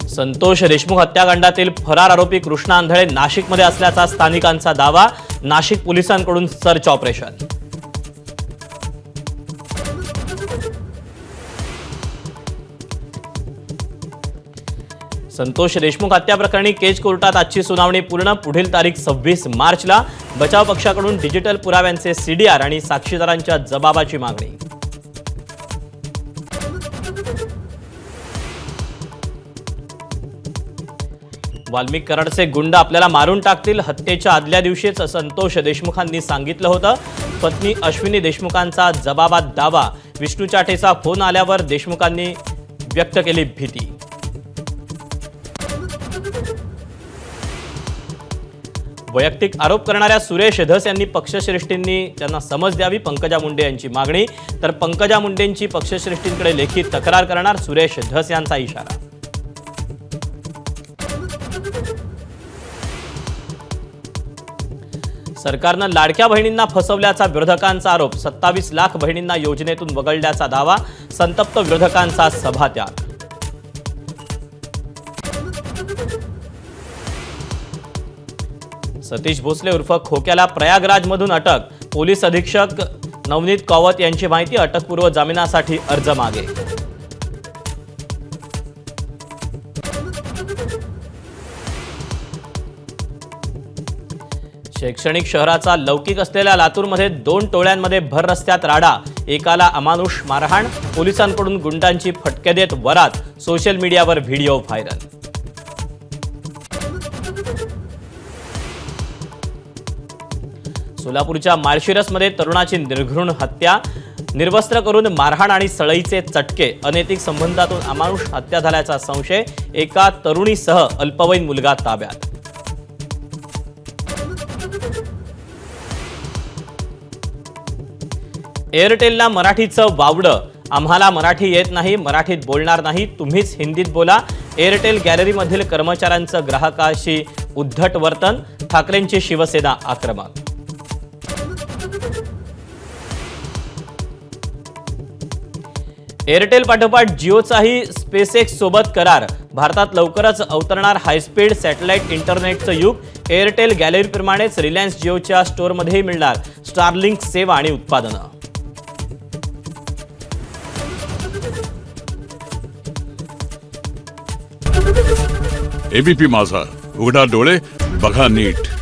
संतोष देशमुख हत्याकांडातील फरार आरोपी कृष्णा आंधळे नाशिकमध्ये असल्याचा स्थानिकांचा दावा। नाशिक पोलिसांकडून सर्च ऑपरेशन। संतोष देशमुख हत्या प्रकरणी केज कोर्टात आजची सुनावणी पूर्ण। पुढील तारीख 26 मार्चला। बचाव पक्षाकडून डिजिटल पुराव्यांचे सीडीआर आणि साक्षीदारांच्या जबाबाची मागणी। वाल्मिक कराडचे गुंड आपल्याला मारून टाकतील, हत्येच्या आदल्या दिवशीच संतोष देशमुखांनी सांगितलं होतं। पत्नी अश्विनी देशमुखांचा जबाबात दावा। विष्णू चाटेचा फोन आल्यावर देशमुखांनी व्यक्त केली भीती। वैयक्तिक आरोप करणाऱ्या सुरेश धस यांनी पक्षश्रेष्ठींनी त्यांना समज द्यावी, पंकजा मुंडे यांची मागणी। तर पंकजा मुंडेंची पक्षश्रेष्ठींकडे लेखी तक्रार करणार सुरेश धस यांचा इशारा। सरकारनं लाडक्या बहिणींना फसवल्याचा विरोधकांचा आरोप। 27 लाख बहिणींना योजनेतून वगळल्याचा दावा। संतप्त विरोधकांचा सभात्याग। सतीश भोसले उर्फ खोक्याला प्रयागराजमधून अटक। पोलीस अधीक्षक नवनीत कावत यांची माहिती। अटकपूर्व जामिनासाठी अर्ज मागे। शैक्षणिक शहराचा लौकिक असलेल्या लातूरमध्ये 2 टोळ्यांमध्ये भर रस्त्यात राडा। एकाला अमानुष मारहाण। पोलिसांकडून गुंडांची फटके देत वरात। सोशल मीडियावर व्हिडिओ व्हायरल। सोलापूरच्या माळशिरसमध्ये तरुणाची निर्घृण हत्या। निर्वस्त्र करून मारहाण आणि सळईचे चटके। अनैतिक संबंधातून अमानुष हत्या झाल्याचा संशय। एका तरुणीसह अल्पवयीन मुलगा ताब्यात। एअरटेलला मराठीचं वावडं। आम्हाला मराठी येत नाही, मराठीत बोलणार नाही, तुम्हीच हिंदीत बोला। एअरटेल गॅलरीमधील कर्मचाऱ्यांचं ग्राहकाशी उद्धट वर्तन। ठाकरेंची शिवसेना आक्रमक। एअरटेल पाठोपाठ जिओचाही स्पेसएक्स सोबत करार। भारतात लवकरच अवतरणार हायस्पीड सॅटेलाइट इंटरनेटचं युग। एअरटेल गॅलरीप्रमाणेच रिलायन्स जिओच्या स्टोअरमध्येही मिळणार स्टारलिंक सेवा आणि उत्पादनं। एबीपी माझा, उघडा डोळे बघा नीट।